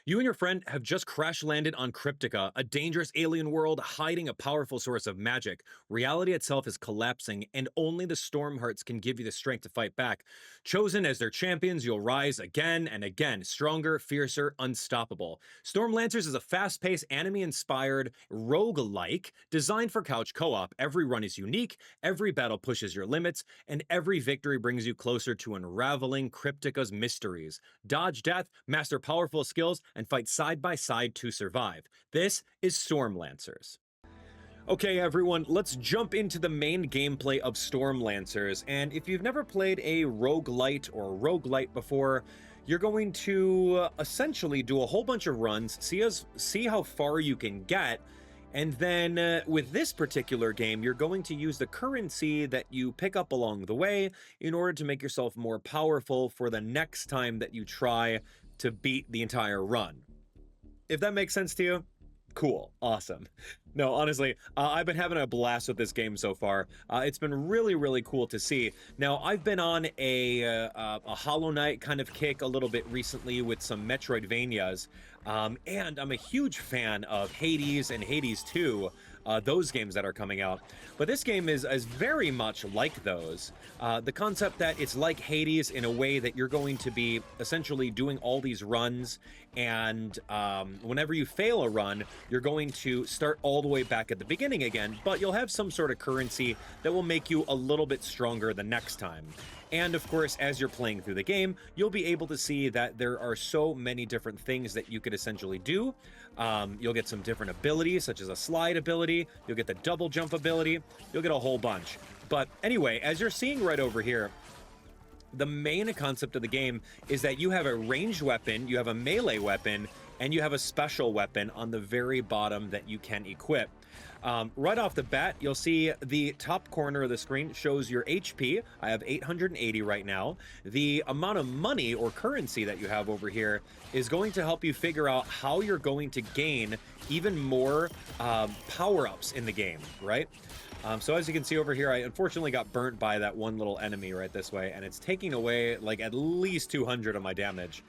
You and your friend have just crash landed on Cryptica, a dangerous alien world hiding a powerful source of magic. Reality itself is collapsing, and only the Storm Hearts can give you the strength to fight back. Chosen as their champions, you'll rise again and again, stronger, fiercer, unstoppable. Storm Lancers is a fast-paced, anime-inspired roguelike designed for couch co-op. Every run is unique, every battle pushes your limits, and every victory brings you closer to unraveling Cryptica's mysteries. Dodge death, master powerful skills, and fight side by side to survive. This is Storm Lancers. Okay, everyone, let's jump into the main gameplay of Storm Lancers. And if you've never played a roguelite or roguelite before, you're going to essentially do a whole bunch of runs, see how far you can get, and then with this particular game, you're going to use the currency that you pick up along the way in order to make yourself more powerful for the next time that you try to beat the entire run. If that makes sense to you, cool, awesome. No, honestly, I've been having a blast with this game so far. It's been really, really cool to see. Now, I've been on a Hollow Knight kind of kick a little bit recently with some Metroidvanias, and I'm a huge fan of Hades and Hades 2, those games that are coming out. But this game is very much like those. The concept that it's like Hades in a way that you're going to be essentially doing all these runs, and whenever you fail a run, you're going to start all the way back at the beginning again, but you'll have some sort of currency that will make you a little bit stronger the next time. And of course, as you're playing through the game, you'll be able to see that there are so many different things that you could essentially do. You'll get some different abilities, such as a slide ability, you'll get the double jump ability, you'll get a whole bunch. But anyway, as you're seeing right over here, the main concept of the game is that you have a ranged weapon, you have a melee weapon, and you have a special weapon on the very bottom that you can equip. Right off the bat, you'll see the top corner of the screen shows your HP. I have 880 right now. The amount of money or currency that you have over here is going to help you figure out how you're going to gain even more power-ups in the game, right? So as you can see over here, I unfortunately got burnt by that one little enemy right this way, and it's taking away like at least 200 of my damage.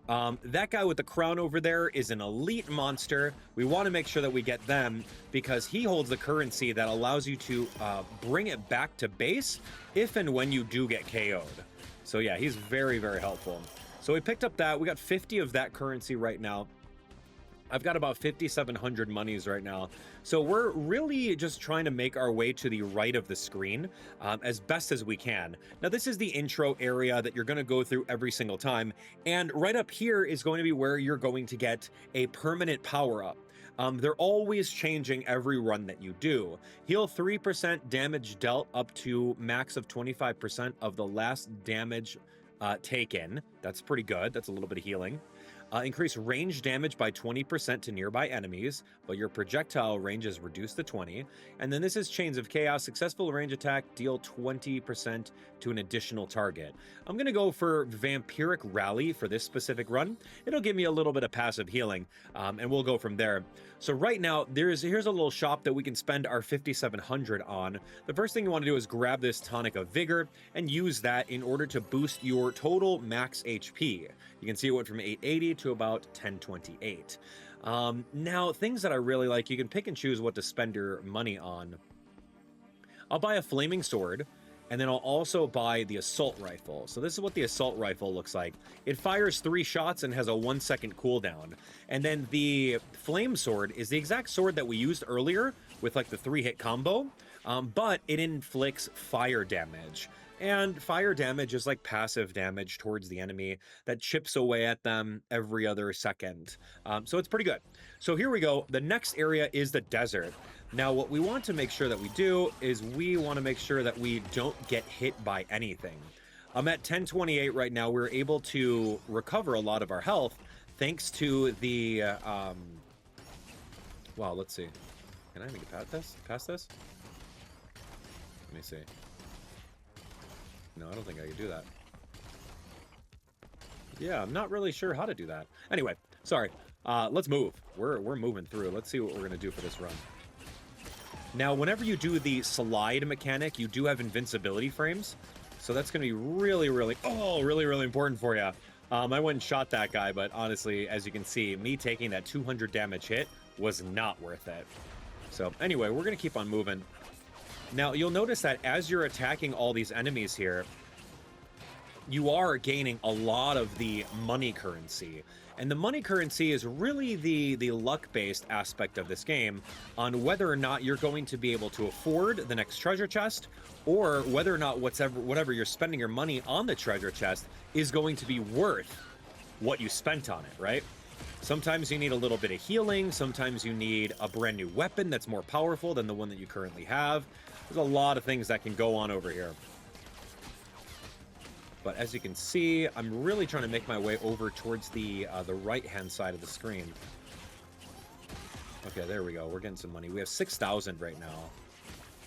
That guy with the crown over there is an elite monster. We want to make sure that we get them because he holds the currency that allows you to bring it back to base if and when you do get KO'd. So yeah, he's very, very helpful. So we picked up that. We got 50 of that currency right now. I've got about 5,700 monies right now. So we're really just trying to make our way to the right of the screen as best as we can. Now, this is the intro area that you're going to go through every single time. And right up here is going to be where you're going to get a permanent power-up. They're always changing every run that you do. Heal 3% damage dealt up to max of 25% of the last damage taken. That's pretty good. That's a little bit of healing. Increase range damage by 20% to nearby enemies, but your projectile range is reduced to 20. And then this is Chains of Chaos. Successful range attack, deal 20% to an additional target. I'm going to go for Vampiric Rally for this specific run. It'll give me a little bit of passive healing, and we'll go from there. So right now, here's a little shop that we can spend our 5,700 on. The first thing you want to do is grab this Tonic of Vigor and use that in order to boost your total max HP. You can see it went from 880 to about 1028. Now, things that I really like, you can pick and choose what to spend your money on. I'll buy a flaming sword, and then I'll also buy the assault rifle. So this is what the assault rifle looks like. It fires 3 shots and has a 1-second cooldown. And then the flame sword is the exact sword that we used earlier with like the 3-hit combo, but it inflicts fire damage. And fire damage is like passive damage towards the enemy that chips away at them every other second. So it's pretty good. So here we go. The next area is the desert. Now, what we want to make sure that we do is we want to make sure that we don't get hit by anything. I'm at 1028 right now. We're able to recover a lot of our health thanks to the... Wow, let's see. Can I make it past this? Let me see. No, I don't think I can do that. Yeah, I'm not really sure how to do that. Anyway, sorry. Let's move. We're moving through. Let's see what we're going to do for this run. Now, whenever you do the slide mechanic, you do have invincibility frames. So that's going to be really, really important for you. I went and shot that guy, but honestly, as you can see, me taking that 200 damage hit was not worth it. So anyway, we're going to keep on moving. Now, you'll notice that as you're attacking all these enemies here, you are gaining a lot of the money currency. And the money currency is really the luck-based aspect of this game on whether or not you're going to be able to afford the next treasure chest, or whether or not whatever you're spending your money on the treasure chest is going to be worth what you spent on it, right? Sometimes you need a little bit of healing. Sometimes you need a brand new weapon that's more powerful than the one that you currently have. There's a lot of things that can go on over here. But as you can see, I'm really trying to make my way over towards the right-hand side of the screen. Okay, there we go. We're getting some money. We have 6,000 right now.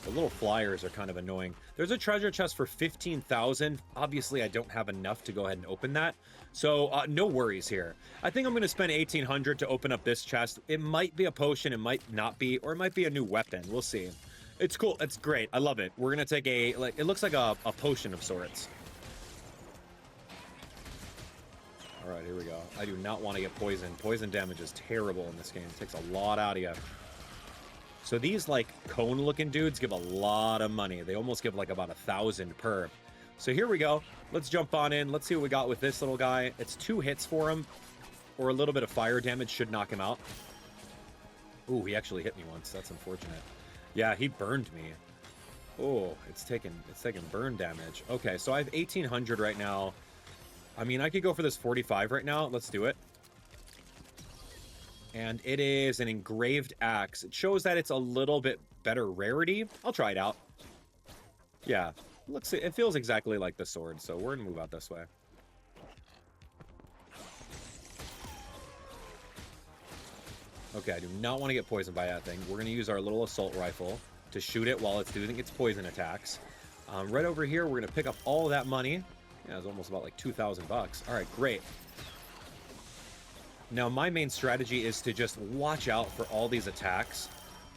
The little flyers are kind of annoying. There's a treasure chest for 15,000. Obviously, I don't have enough to go ahead and open that. So, no worries here. I think I'm going to spend 1,800 to open up this chest. It might be a potion, it might not be, or it might be a new weapon. We'll see. It's cool. It's great. I love it. We're going to take it looks like a potion of sorts. All right, here we go. I do not want to get poisoned. Poison damage is terrible in this game. It takes a lot out of you. So these, like, cone-looking dudes give a lot of money. They almost give, like, about 1,000 per. So here we go. Let's jump on in. Let's see what we got with this little guy. It's 2 hits for him, or a little bit of fire damage should knock him out. Ooh, he actually hit me once. That's unfortunate. Yeah, he burned me. Oh, it's taking burn damage. Okay, so I have 1,800 right now. I mean, I could go for this 45 right now. Let's do it. And it is an engraved axe. It shows that it's a little bit better rarity. I'll try it out. Yeah, it feels exactly like the sword, so we're gonna move out this way. Okay, I do not want to get poisoned by that thing. We're gonna use our little assault rifle to shoot it while it's doing its poison attacks. Right over here, we're gonna pick up all of that money. Yeah, it's almost about like 2,000 bucks. All right, great. Now, my main strategy is to just watch out for all these attacks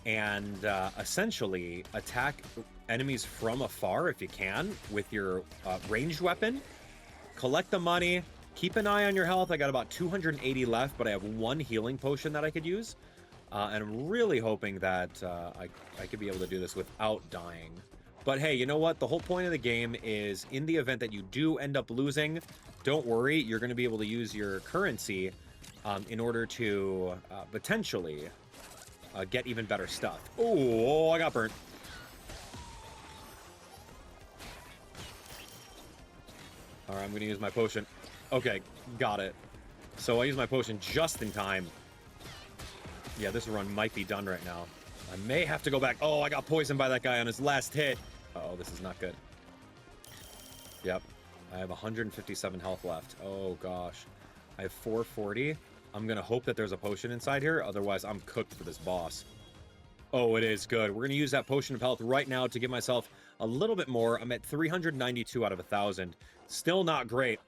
and essentially attack enemies from afar if you can with your ranged weapon. Collect the money. Keep an eye on your health. I got about 280 left, but I have 1 healing potion that I could use. And I'm really hoping that I could be able to do this without dying. But hey, you know what? The whole point of the game is in the event that you do end up losing, don't worry. You're going to be able to use your currency in order to potentially get even better stuff. Oh, I got burnt. All right, I'm going to use my potion. Okay, got it. So I use my potion just in time. Yeah, this run might be done right now. I may have to go back. Oh, I got poisoned by that guy on his last hit. Uh-oh, this is not good. Yep. I have 157 health left. Oh, gosh. I have 440. I'm going to hope that there's a potion inside here. Otherwise, I'm cooked for this boss. Oh, it is good. We're going to use that potion of health right now to give myself a little bit more. I'm at 392 out of 1,000. Still not great.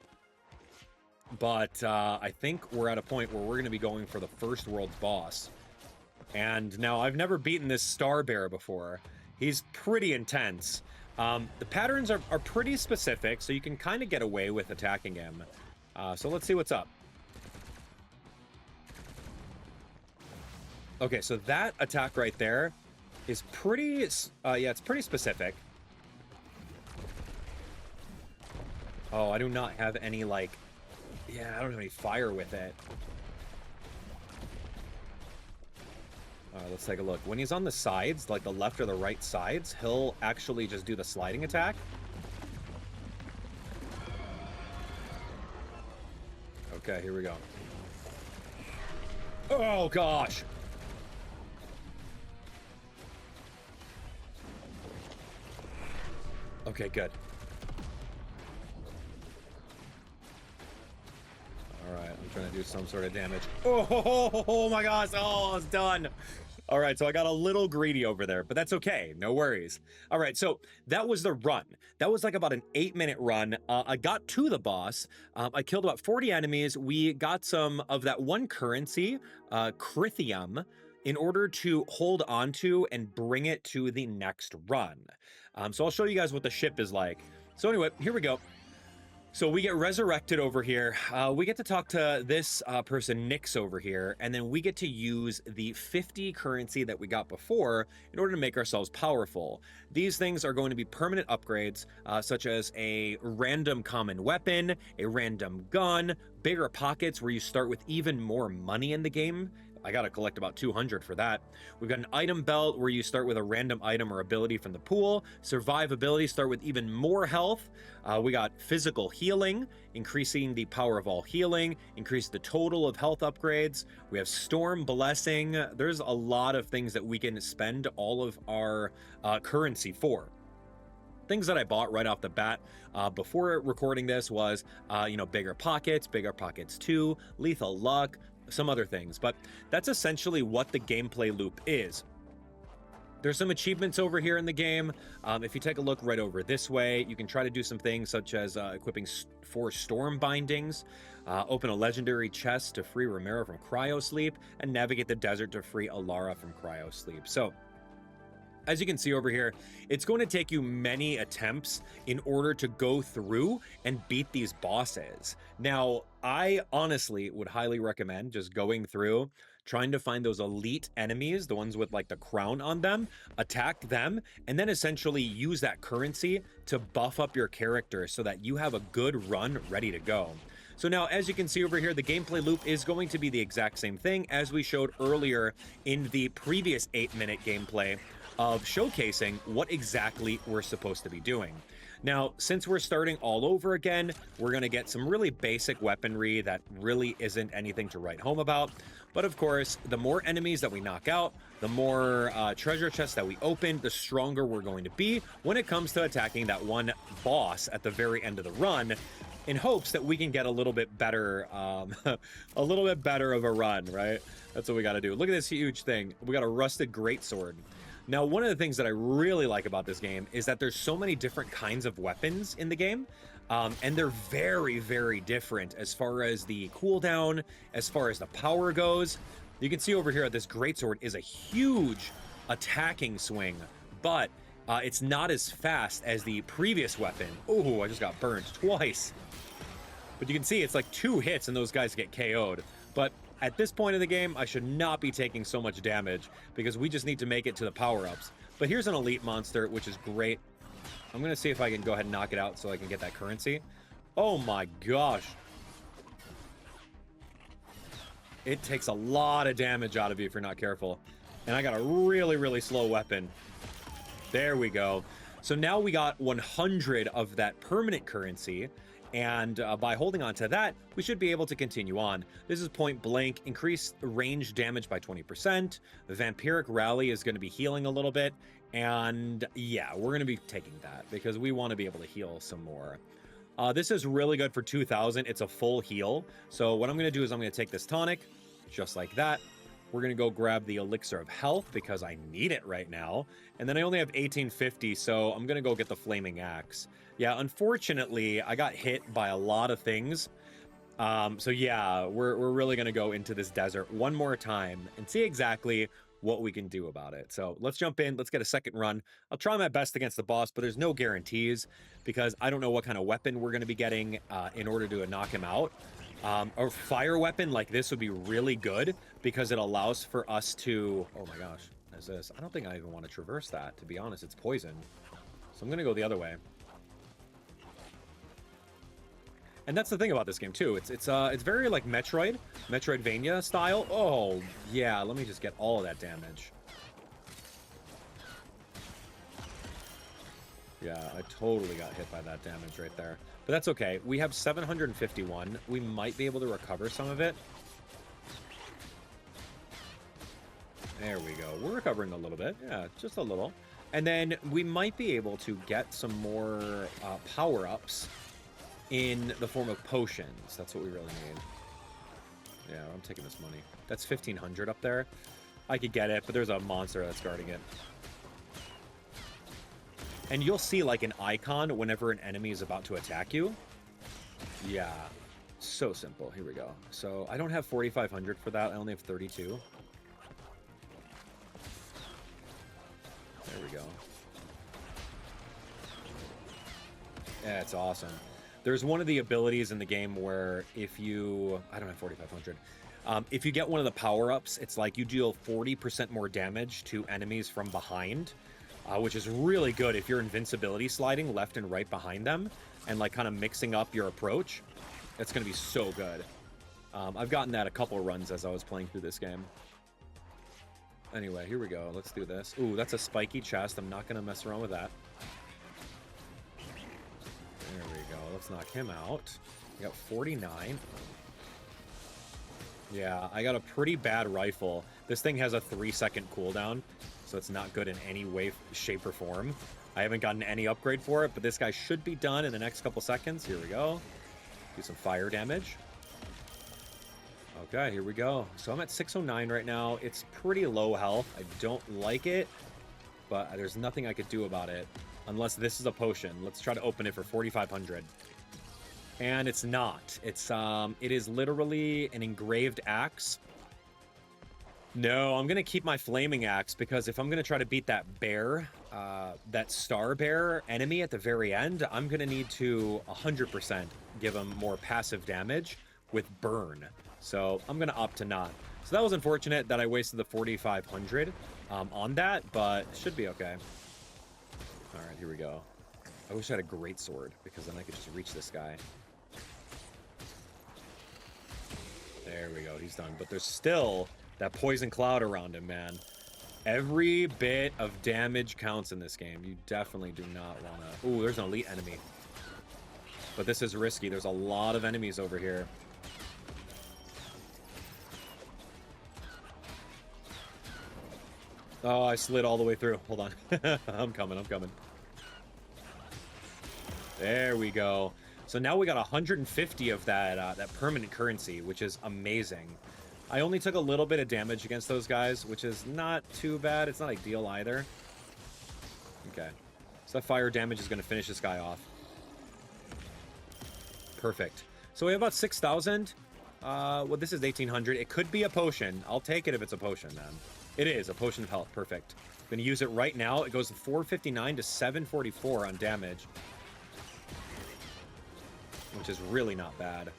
But I think we're at a point where we're going to be going for the first world's boss. And now, I've never beaten this Star Bear before. He's pretty intense. The patterns are pretty specific, so you can kind of get away with attacking him. So let's see what's up. Okay, so that attack right there is pretty... yeah, it's pretty specific. Oh, I do not have any, like... Yeah, I don't have any fire with it. Let's take a look. When he's on the sides, like the left or the right sides, he'll actually just do the sliding attack. Okay, here we go. Oh, gosh. Okay, good. All right, I'm trying to do some sort of damage. Oh my gosh. Oh, it's done. All right, so I got a little greedy over there, but that's okay. No worries. All right, so that was the run. That was like about an 8-minute run. I got to the boss. I killed about 40 enemies. We got some of that one currency, Crithium, in order to hold on to and bring it to the next run. So I'll show you guys what the ship is like. So anyway, here we go. So we get resurrected over here. We get to talk to this person, Nyx, over here, and then we get to use the 50 currency that we got before in order to make ourselves powerful. These things are going to be permanent upgrades, such as a random common weapon, a random gun, bigger pockets where you start with even more money in the game. I gotta collect about 200 for that. We've got an item belt where you start with a random item or ability from the pool. Survivability, start with even more health. We got physical healing, increasing the power of all healing, increase the total of health upgrades. We have storm blessing. There's a lot of things that we can spend all of our currency for. Things that I bought right off the bat before recording this was, bigger pockets 2, lethal luck, some other things, but that's essentially what the gameplay loop is. There's some achievements over here in the game. If you take a look right over this way, you can try to do some things such as equipping 4 storm bindings, open a legendary chest to free Romero from cryo sleep, and navigate the desert to free Alara from cryo sleep. So as you can see over here, it's going to take you many attempts in order to go through and beat these bosses. Now, I honestly would highly recommend just going through, trying to find those elite enemies, the ones with like the crown on them, attack them, and then essentially use that currency to buff up your character so that you have a good run ready to go. So now, as you can see over here, the gameplay loop is going to be the exact same thing as we showed earlier in the previous 8-minute gameplay of showcasing what exactly we're supposed to be doing. Now, since we're starting all over again, we're going to get some really basic weaponry that really isn't anything to write home about. But of course, the more enemies that we knock out, the more treasure chests that we open, the stronger we're going to be when it comes to attacking that one boss at the very end of the run, in hopes that we can get a little bit better, a little bit better of a run, right? That's what we got to do. Look at this huge thing. We got a rusted greatsword. Now, one of the things that I really like about this game is that there's so many different kinds of weapons in the game, and they're very, very different as far as the cooldown, as far as the power goes. You can see over here, this greatsword is a huge attacking swing, but it's not as fast as the previous weapon. Oh, I just got burned twice. But you can see it's like 2 hits and those guys get KO'd. But at this point in the game, I should not be taking so much damage because we just need to make it to the power-ups. But here's an elite monster, which is great. I'm going to see if I can go ahead and knock it out so I can get that currency. Oh my gosh. It takes a lot of damage out of you if you're not careful. And I got a really, really slow weapon. There we go. So now we got 100 of that permanent currency. And by holding on to that, we should be able to continue on. This is point blank, increase range damage by 20%. The vampiric rally is going to be healing a little bit. And yeah, we're going to be taking that because we want to be able to heal some more. This is really good for 2,000. It's a full heal. So what I'm going to do is I'm going to take this tonic, just like that. We're going to go grab the elixir of health because I need it right now. And then I only have 1850, so I'm going to go get the flaming axe. Yeah, unfortunately, I got hit by a lot of things. So yeah, we're really going to go into this desert one more time and see exactly what we can do about it. So let's jump in. Let's get a second run. I'll try my best against the boss, but there's no guarantees because I don't know what kind of weapon we're going to be getting in order to knock him out. A fire weapon like this would be really good because it allows for us to... Oh my gosh, what is this? I don't think I even want to traverse that, to be honest. It's poison. So I'm going to go the other way. And that's the thing about this game too. It's very like Metroidvania style. Oh yeah, let me just get all of that damage. Yeah, I totally got hit by that damage right there. But that's okay. We have 751. We might be able to recover some of it. There we go. We're recovering a little bit. Yeah, just a little. And then we might be able to get some more power-ups in the form of potions. That's what we really need. Yeah, I'm taking this money. That's 1,500 up there. I could get it, but there's a monster that's guarding it. And you'll see like an icon whenever an enemy is about to attack you. Yeah, so simple. Here we go. So I don't have 4,500 for that. I only have 32. There we go. Yeah, it's awesome. There's one of the abilities in the game where if you... I don't have 4,500. If you get one of the power-ups, it's like you deal 40% more damage to enemies from behind, which is really good if you're invincibility sliding left and right behind them and like kind of mixing up your approach. That's going to be so good. I've gotten that a couple runs as I was playing through this game. Anyway, here we go. Let's do this. Ooh, that's a spiky chest. I'm not going to mess around with that. There we go. Let's knock him out. We got 49. Yeah, I got a pretty bad rifle. This thing has a 3-second cooldown, so it's not good in any way, shape, or form. I haven't gotten any upgrade for it, but this guy should be done in the next couple seconds. Here we go. Do some fire damage. Okay, here we go. So I'm at 609 right now. It's pretty low health. I don't like it, but there's nothing I could do about it unless this is a potion. Let's try to open it for 4,500. And it's not. It is literally an engraved axe. No, I'm going to keep my flaming axe because if I'm going to try to beat that bear, that star bear enemy at the very end, I'm going to need to 100% give him more passive damage with burn. So I'm going to opt to not. So that was unfortunate that I wasted the 4,500 on that, but should be okay. All right, here we go. I wish I had a great sword because then I could just reach this guy. There we go, he's done. But there's still that poison cloud around him, man. Every bit of damage counts in this game. You definitely do not want to... Ooh, there's an elite enemy. But this is risky. There's a lot of enemies over here. Oh, I slid all the way through. Hold on. I'm coming. There we go. So now we got 150 of that that permanent currency, which is amazing. I only took a little bit of damage against those guys, which is not too bad. It's not ideal either. Okay. So that fire damage is going to finish this guy off. Perfect. So we have about 6,000. Well, this is 1,800. It could be a potion. I'll take it if it's a potion, then. It is a potion of health. Perfect. I'm going to use it right now. It goes from 459 to 744 on damage, which is really not bad.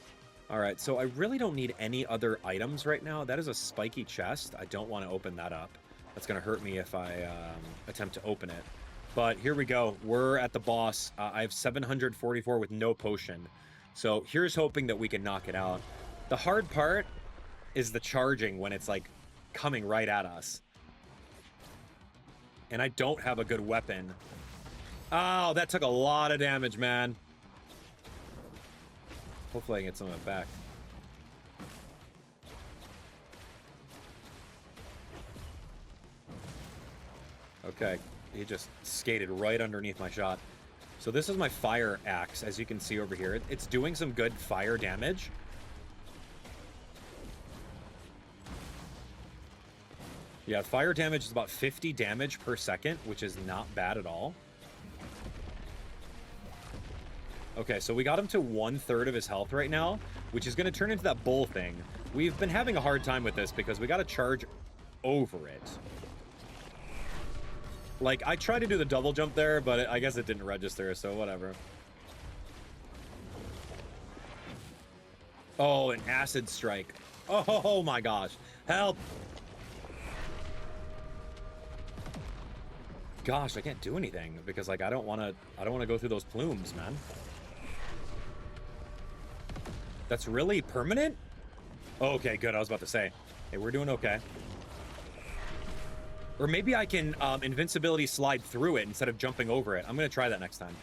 All right, so I really don't need any other items right now. That is a spiky chest. I don't want to open that up. That's going to hurt me if I attempt to open it. But here we go. We're at the boss. I have 744 with no potion. So here's hoping that we can knock it out. The hard part is the charging when it's like coming right at us. And I don't have a good weapon. Oh, that took a lot of damage, man. Hopefully I can get some of it back. Okay, he just skated right underneath my shot. So this is my fire axe, as you can see over here. It's doing some good fire damage. Yeah, fire damage is about 50 damage per second, which is not bad at all. Okay, so we got him to 1/3 of his health right now, which is going to turn into that bull thing. We've been having a hard time with this because we got to charge over it. Like, I tried to do the double jump there, but I guess it didn't register, so whatever. Oh, an acid strike. Oh my gosh. Help! Gosh, I can't do anything because, like, I don't want to go through those plumes, man. That's really permanent? Okay, good. I was about to say. Hey, we're doing okay. Or maybe I can invincibility slide through it instead of jumping over it. I'm going to try that next time.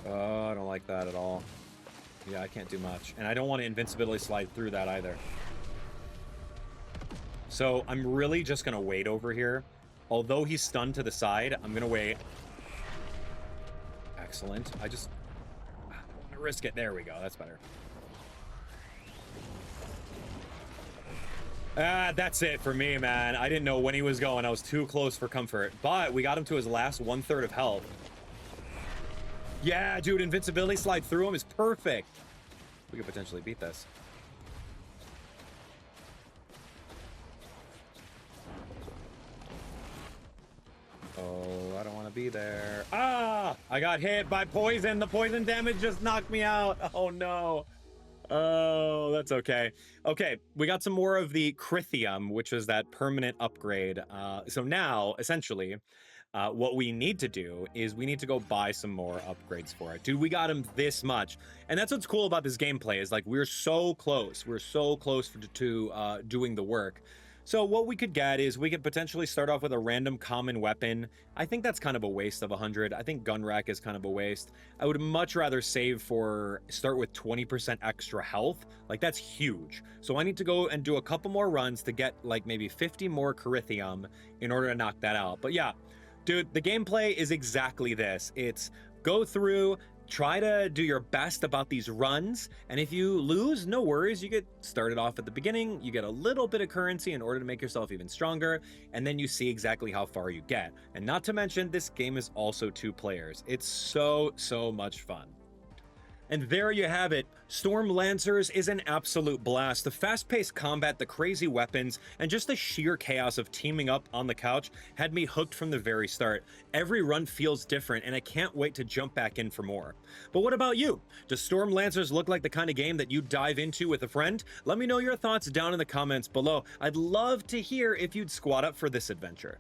Oh, I don't like that at all. Yeah, I can't do much. And I don't want to invincibility slide through that either. So I'm really just going to wait over here. Although he's stunned to the side, I'm going to wait. Excellent. I don't want to risk it. There we go. That's better. That's it for me, man. I didn't know when he was going. I was too close for comfort. But we got him to his last 1/3 of health. Yeah, dude, invincibility slide through him is perfect. We could potentially beat this. Oh, I don't want to be there. Ah, I got hit by poison. The poison damage just knocked me out. Oh no. Oh, that's okay. Okay, we got some more of the Crithium, which is that permanent upgrade. So now, essentially, what we need to do is we need to go buy some more upgrades for it. Dude, we got him this much. And that's what's cool about this gameplay is like we're so close. We're so close to doing the work. So what we could get is we could potentially start off with a random common weapon. I think that's kind of a waste of 100. I think gun rack is kind of a waste. I would much rather save for start with 20% extra health. Like that's huge. So I need to go and do a couple more runs to get like maybe 50 more Carithium in order to knock that out. But yeah, dude, the gameplay is exactly this. It's go through, try to do your best about these runs, and if you lose, no worries. You get started off at the beginning, you get a little bit of currency in order to make yourself even stronger, and then you see exactly how far you get. And not to mention, this game is also 2 players. It's so much fun. And there you have it. Storm Lancers is an absolute blast. The fast-paced combat, the crazy weapons, and just the sheer chaos of teaming up on the couch had me hooked from the very start. Every run feels different, and I can't wait to jump back in for more. But what about you? Does Storm Lancers look like the kind of game that you dive into with a friend? Let me know your thoughts down in the comments below. I'd love to hear if you'd squad up for this adventure.